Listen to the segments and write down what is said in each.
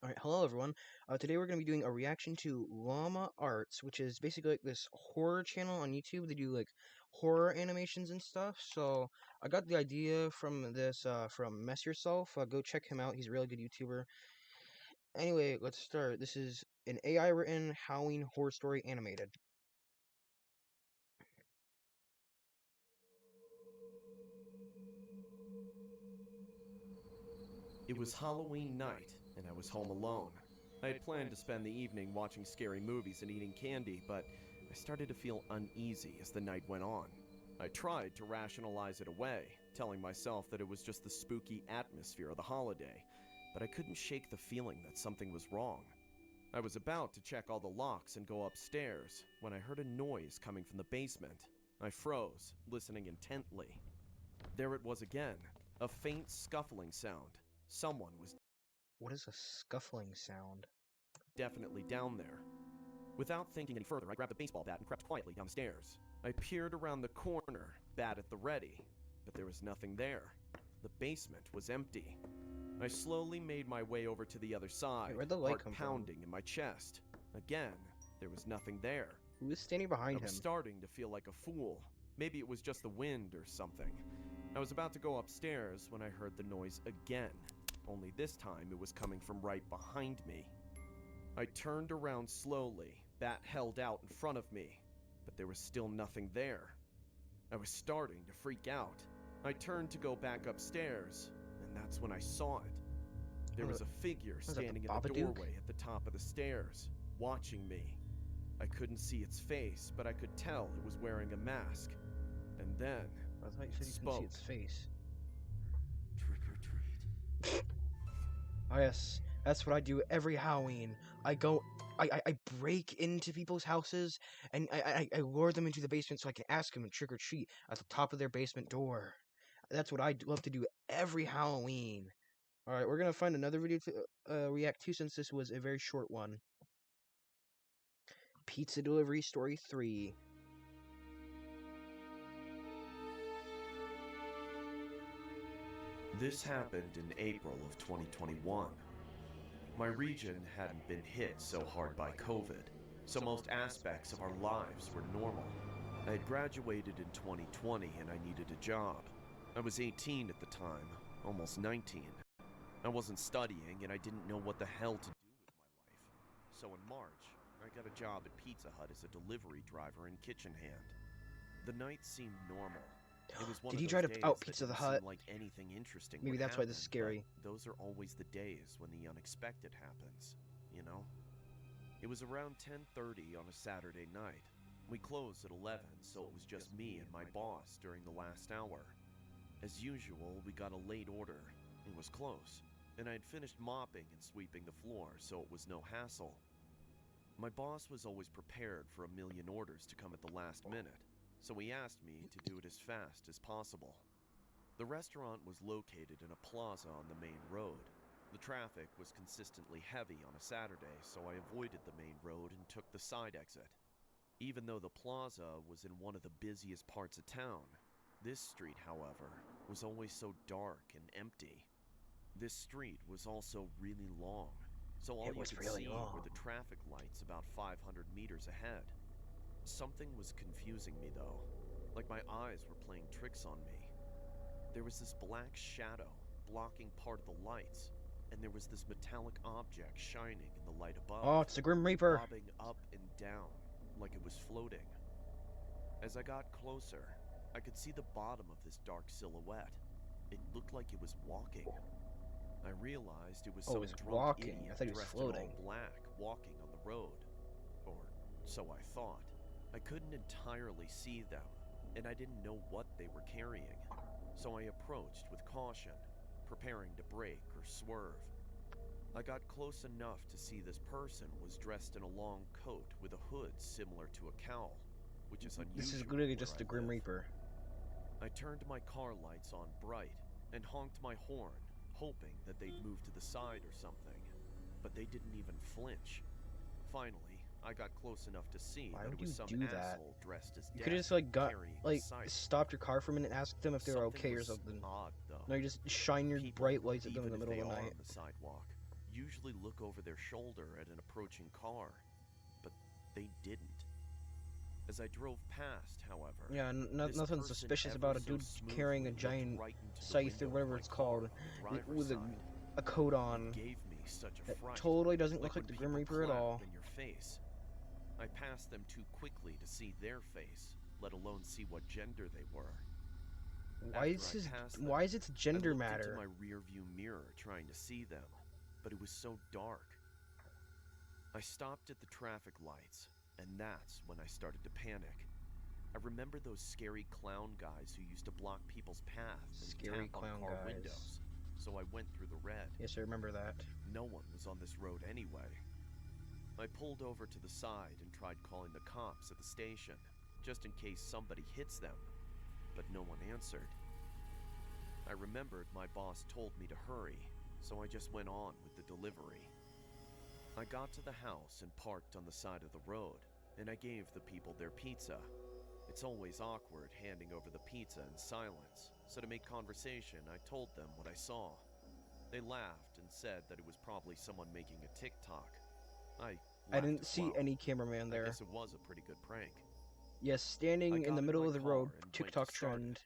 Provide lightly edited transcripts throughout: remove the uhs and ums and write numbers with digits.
Alright, hello everyone. Today we're going to be doing a reaction to Llama Arts, which is basically like this horror channel on YouTube. They do like horror animations and stuff. So I got the idea from this from Mess Yourself. Go check him out. He's a really good YouTuber. Anyway, let's start. This is an AI written Halloween horror story animated. It was Halloween night, and I was home alone. I had planned to spend the evening watching scary movies and eating candy, but I started to feel uneasy as the night went on. I tried to rationalize it away, telling myself that it was just the spooky atmosphere of the holiday, but I couldn't shake the feeling that something was wrong. I was about to check all the locks and go upstairs when I heard a noise coming from the basement. I froze, listening intently. There it was again, a faint scuffling sound. Someone was What is a scuffling sound? definitely down there. Without thinking any further, I grabbed a baseball bat and crept quietly down the stairs. I peered around the corner, bat at the ready, but there was nothing there. The basement was empty. I slowly made my way over to the other side, Where'd the light heart come pounding in my chest. Again, there was nothing there. Who is standing I behind was him? starting to feel like a fool. Maybe it was just the wind or something. I was about to go upstairs when I heard the noise again. Only this time it was coming from right behind me. I turned around slowly, bat held out in front of me, but there was still nothing there. I was starting to freak out. I turned to go back upstairs, and that's when I saw it. There was a figure standing in the doorway at the top of the stairs, watching me. I couldn't see its face, but I could tell it was wearing a mask. And then I thought you it said you couldn't see spoke. its face. Trick or treat. Oh yes, that's what I do every Halloween. I break into people's houses, and I lure them into the basement so I can ask them to trick or treat at the top of their basement door. That's what I love to do every Halloween. Alright, we're gonna find another video to react to since this was a very short one. Pizza Delivery Story 3. This happened in April of 2021. My region hadn't been hit so hard by COVID, so most aspects of our lives were normal. I had graduated in 2020 and I needed a job. I was 18 at the time, almost 19. I wasn't studying and I didn't know what the hell to do with my life. So in March, I got a job at Pizza Hut as a delivery driver and kitchen hand. The night seemed normal. It was one Did of he those try to days out that Pizza the didn't Hut? seem like anything interesting Maybe would that's why this is happen, scary. but those are always the days when the unexpected happens, you know? It was around 10:30 on a Saturday night. We closed at 11, so it was just me and my boss during the last hour. As usual, we got a late order. It was close, and I had finished mopping and sweeping the floor, so it was no hassle. My boss was always prepared for a million orders to come at the last minute, so he asked me to do it as fast as possible. The restaurant was located in a plaza on the main road. The traffic was consistently heavy on a Saturday, so I avoided the main road and took the side exit. Even though the plaza was in one of the busiest parts of town, this street, however, was always so dark and empty. This street was also really long, so all you could see were the traffic lights about 500 meters ahead. Something was confusing me though, like my eyes were playing tricks on me. There was this black shadow blocking part of the lights, and there was this metallic object shining in the light above. Oh, it's the Grim Reaper! Bobbing up and down, like it was floating. As I got closer, I could see the bottom of this dark silhouette. It looked like it was walking. I realized it was some drunk idiot I thought he was dressed in all floating. black walking on the road. Or so I thought. I couldn't entirely see them, and I didn't know what they were carrying. So I approached with caution, preparing to brake or swerve. I got close enough to see this person was dressed in a long coat with a hood similar to a cowl, which is unusual. This is literally just the Grim Reaper. I turned my car lights on bright and honked my horn, hoping that they'd move to the side or something, but they didn't even flinch. Finally, I got close enough to see that it was some asshole dressed as death. You could just stopped your car for a minute and asked them if they were okay or something. Odd, though. No, you just shine your bright lights at them in the middle of the night. On the sidewalk, usually look over their shoulder at an approaching car, but they didn't. As I drove past, however, Yeah, this nothing person suspicious ever about a so dude carrying a smoothly looked giant right into the scythe or window of whatever my it's car called on the driver's with side. a coat It on. gave me such a That fright, totally doesn't like look when like the Grim people Reaper at clap all. in your face. I passed them too quickly to see their face, let alone see what gender they were. After I passed them, Why is its I gender looked into matter? my rearview mirror trying to see them, but it was so dark. I stopped at the traffic lights, and that's when I started to panic. I remember those scary clown guys who used to block people's paths and Scary tap on clown car guys. windows, so I went through the red. Yes, I remember that. No one was on this road anyway. I pulled over to the side and tried calling the cops at the station, just in case somebody hits them, but no one answered. I remembered my boss told me to hurry, so I just went on with the delivery. I got to the house and parked on the side of the road, and I gave the people their pizza. It's always awkward handing over the pizza in silence, so to make conversation, I told them what I saw. They laughed and said that it was probably someone making a TikTok. I I laughed didn't as see well. any cameraman I there. guess it was a pretty good prank. Yes, I standing in got the in middle my of the car road, and went to TikTok start trend. it,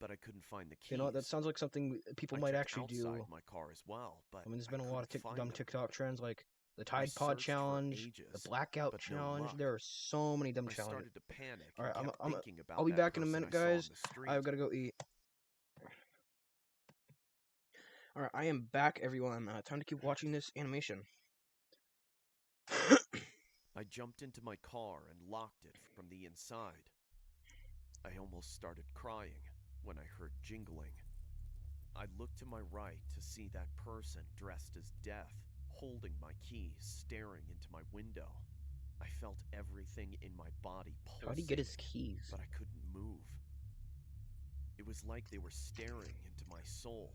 but I couldn't find the keys. You know, that sounds like something people I might checked actually outside do. my car as well, but I mean, there's I been a lot couldn't of find dumb them. TikTok trends like the I Tide Pod searched for challenge, the ages, Blackout but no challenge. luck. There are so many dumb I challenges. started to panic All and right, kept thinking I'll about be that back in a person minute, I saw on guys. the street. I've got to go eat. All right, I am back, everyone. Time to keep watching this animation. I jumped into my car and locked it from the inside. I almost started crying when I heard jingling. I looked to my right to see that person dressed as Death, holding my keys, staring into my window. I felt everything in my body How'd he get his pulsating, keys? but I couldn't move. It was like they were staring into my soul.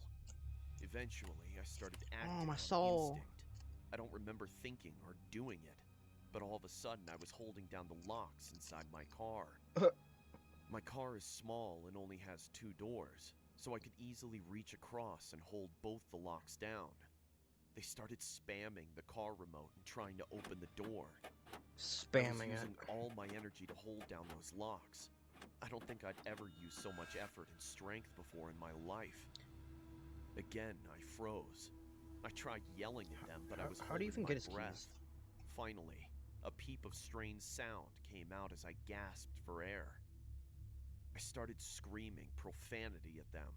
Eventually, I started acting my on soul. instinct. I don't remember thinking or doing it, but all of a sudden I was holding down the locks inside my car. My car is small and only has 2 doors, so I could easily reach across and hold both the locks down. They started spamming the car remote and trying to open the door. I was Spamming using it. all my energy to hold down those locks. I don't think I'd ever used so much effort and strength before in my life. Again, I froze. I tried yelling at them, but I was How do you holding even my get his breath. keys? Finally, a peep of strange sound came out as I gasped for air. I started screaming profanity at them.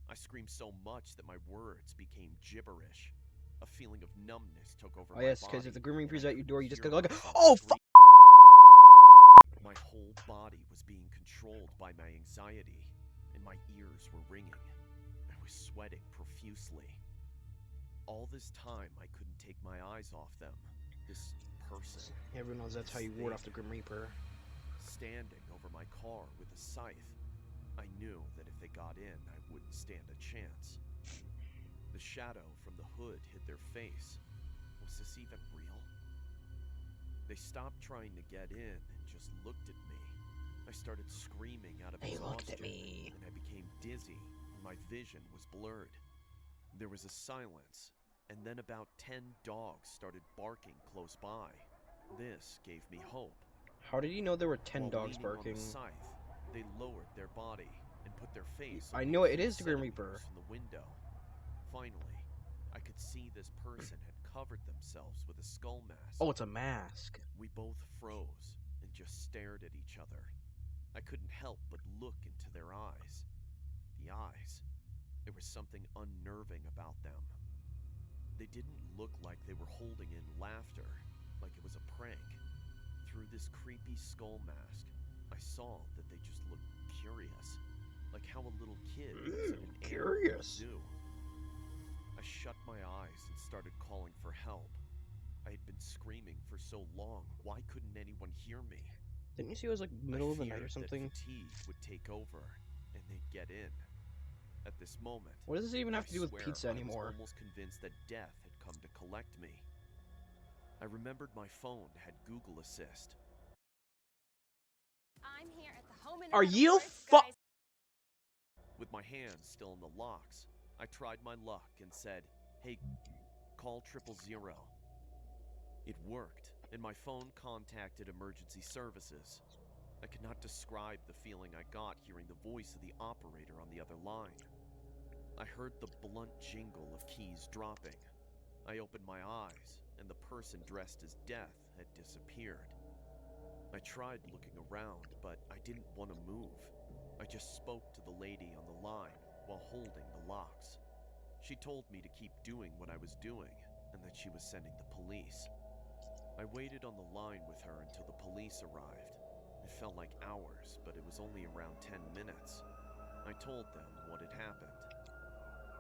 I screamed so much that my words became gibberish. A feeling of numbness took over Oh my yes, body. because if the Grim and Reaper's I at your couldn't door, you just hear gotta go like, myself oh scream. My whole body was being controlled by my anxiety, and my ears were ringing. I was sweating profusely. All this time, I couldn't take my eyes off them. This person. Everyone knows that's how you ward off the Grim Reaper. Standing over my car with a scythe. I knew that if they got in, I wouldn't stand a chance. The shadow from the hood hid their face. Was this even real? They stopped trying to get in and just looked at me. I started screaming out of They exhaustion, looked at me. and I became dizzy, and my vision was blurred. There was a silence, and then about 10 dogs started barking close by. This gave me hope. How did you know there were 10 While dogs leaning on barking? the scythe, they lowered their body and put their face I only know a it few is the Grim centimeters Reaper. from the window. Finally, I could see this person had covered themselves with a skull mask. Oh, it's a mask. We both froze and just stared at each other. I couldn't help but look into their eyes. The eyes. There was something unnerving about them. They didn't look like they were holding in laughter, like it was a prank. Through this creepy skull mask, I saw that they just looked curious, like how a little kid looks at an animal in a zoo. I shut my eyes and started calling for help. I had been screaming for so long, why couldn't anyone hear me? Didn't you see it was like middle of the night or something? That fatigue would take over, and they'd get in. At this moment, What does this even have to do with I pizza anymore? I was almost convinced that death had come to collect me. I remembered my phone had Google Assist. I'm here at the home and Are you guys. With my hands still in the locks, I tried my luck and said, "Hey, call 000. It worked, and my phone contacted emergency services. I could not describe the feeling I got hearing the voice of the operator on the other line. I heard the blunt jingle of keys dropping. I opened my eyes, and the person dressed as Death had disappeared. I tried looking around, but I didn't want to move. I just spoke to the lady on the line while holding the locks. She told me to keep doing what I was doing, and that she was sending the police. I waited on the line with her until the police arrived. It felt like hours, but it was only around 10 minutes. I told them what had happened.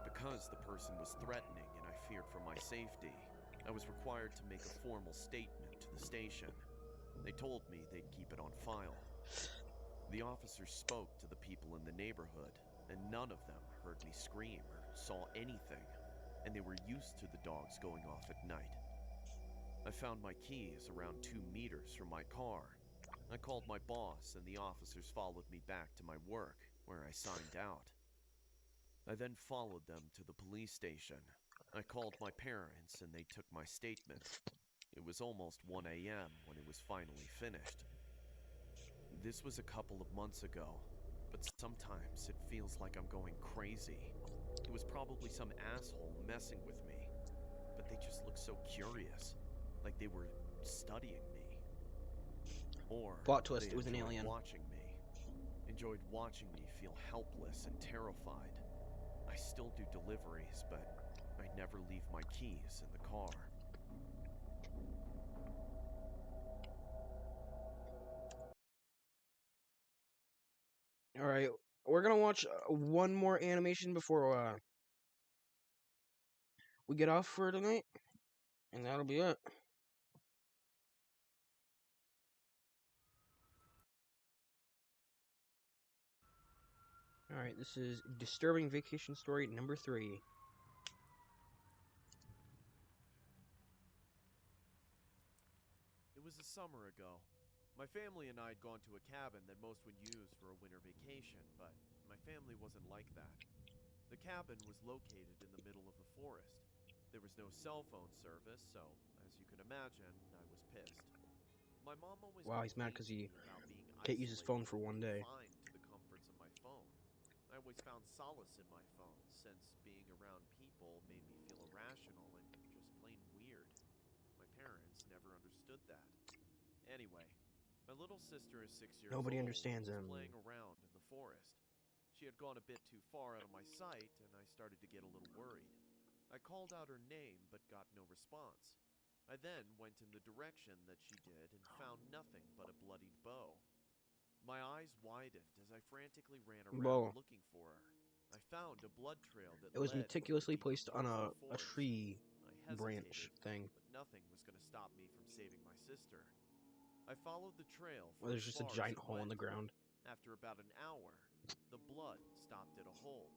Because the person was threatening and I feared for my safety, I was required to make a formal statement to the station. They told me they'd keep it on file. The officers spoke to the people in the neighborhood, and none of them heard me scream or saw anything, and they were used to the dogs going off at night. I found my keys around 2 meters from my car. I called my boss, and the officers followed me back to my work, where I signed out. I then followed them to the police station. I called my parents, and they took my statement. It was almost 1 a.m. when it was finally finished. This was a couple of months ago, but sometimes it feels like I'm going crazy. It was probably some asshole messing with me, but they just looked so curious, like they were studying me. Or Plot twist, they it was an enjoyed alien. watching me, enjoyed watching me feel helpless and terrified. I still do deliveries, but I never leave my keys in the car. Alright, we're gonna watch one more animation before we get off for tonight, and that'll be it. Alright, this is Disturbing Vacation Story number 3. It was a summer ago. My family and I had gone to a cabin that most would use for a winter vacation, but my family wasn't like that. The cabin was located in the middle of the forest. There was no cell phone service, so, as you can imagine, I was pissed. My mom always Wow, he's mad complained because to he me about being can't use his phone isolated for and one day. confined to the comforts of my phone. I always found solace in my phone, since being around people made me feel irrational and just plain weird. My parents never understood that. Anyway, my little sister is 6 years Nobody old and understands was him. playing around in the forest. She had gone a bit too far out of my sight, and I started to get a little worried. I called out her name but got no response. I then went in the direction that she did and found nothing but a bloodied bow. My eyes widened as I frantically ran around Well, looking for her. I found a blood trail that it was led into the meticulously deeper placed on parts of the a forest. tree I branch hesitated, thing. but nothing was going to stop me from saving my sister. I followed the trail Well, for there's as just a far as giant it hole in went. the ground. After about an hour, the blood stopped at a hole.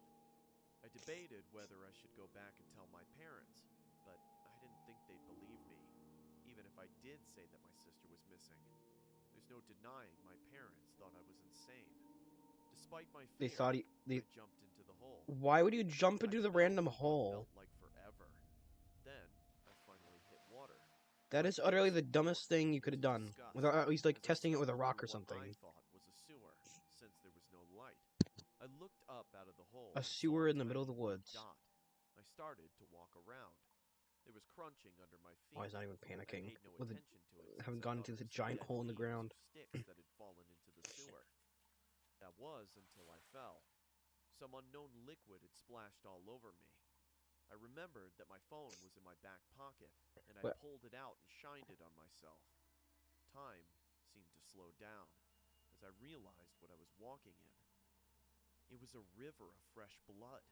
I debated whether I should go back and tell my parents, but I didn't think they'd believe me, even if I did say that my sister was missing. There's no denying my parents thought I was insane. Despite my They fear, thought I jumped into the hole. Why would you jump I into the fell random for what hole? felt like forever. Then, I finally hit water. That My is utterly face the wore dumbest thing you could wrinkles have of done. disgust Without at least like as I testing it with a stumbled rock through or what I something. thought was a sewer, since there was no light. I looked up out of the hole A and saw sewer a in the middle of tiny the white woods. dot. I started to walk around. There was crunching under my Oh, feet. he's not even I panicking. paid no With attention to it since having I gone thought into it the was some giant dead hole in the leaves or ground. sticks that had fallen into the sewer. That was until I fell. Some unknown liquid had splashed all over me. I remembered that my phone was in my back pocket, and I But pulled it out and shined it on myself. Time seemed to slow down as I realized what I was walking in. It was a river of fresh blood.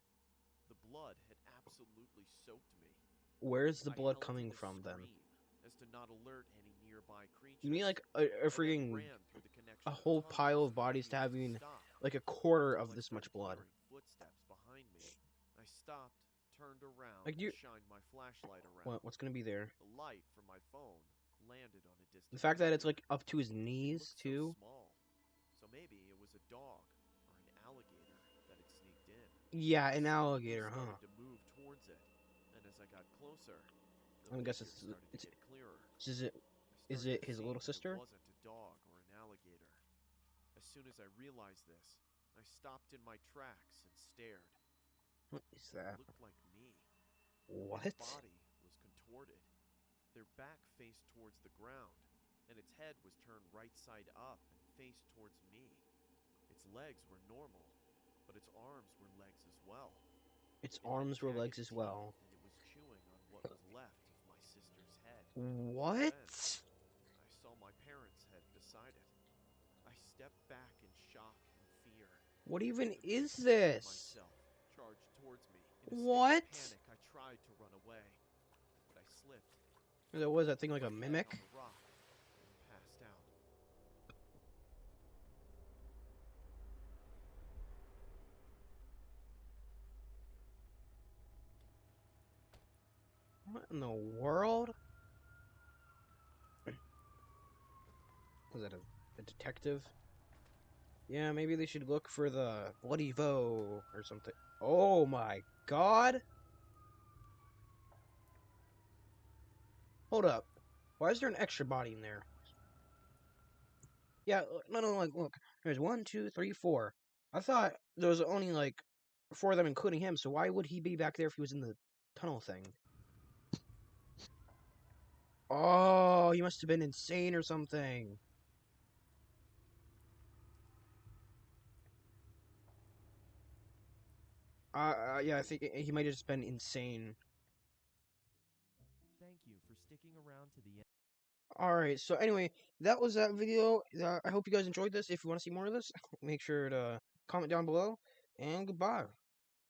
The blood had absolutely soaked me. where's the I blood held to coming the from then? screen as to not alert any nearby You need creatures. like a I then freaking ran through the a connection of whole pile tunnels of and bodies to refused to having stop like a quarter until of I this much started blood. hearing footsteps behind me. I stopped, turned around, Like and you, shined my flashlight around. what's gonna be there? The light from my phone landed on a The distant fact that it's creature. like up to his It knees looked so too. small, so maybe it was a dog or an alligator that had sneaked in. Yeah, I an slowly alligator, huh? started to move towards it, and as I got closer, The I guess figure started to it's get clearer. is it I is started it to his see little that it sister? wasn't a dog or an alligator. As soon as I realized this, I stopped in my tracks and stared. What is It that? looked like me. Its What? body was contorted. Their back faced towards the ground, and its head was turned right side up and faced towards me. Its legs were normal, but its arms were legs as well. Its It had arms were jagged legs as teeth, well. and it was chewing on what was left of my sister's head. Then, What? I saw my parents' head beside it. I stepped back in shock and fear. What even The is beast of this? myself charged towards me. In a state of What? panic, I tried to run away, but I slipped, Was that thing like my a head on mimic? a rock, and passed out. What in the world? Was that a detective? Yeah, maybe they should look for the Bloody Vo or something. Oh my god! Hold up. Why is there an extra body in there? Yeah, no, like, look. There's one, two, three, four. I thought there was only, like, four of them, including him, so why would he be back there if he was in the tunnel thing? Oh, he must have been insane or something. Yeah, I think he might have just been insane. Thank you for sticking around to the end. Alright, so anyway, that was that video. I hope you guys enjoyed this. If you want to see more of this, make sure to comment down below, and goodbye.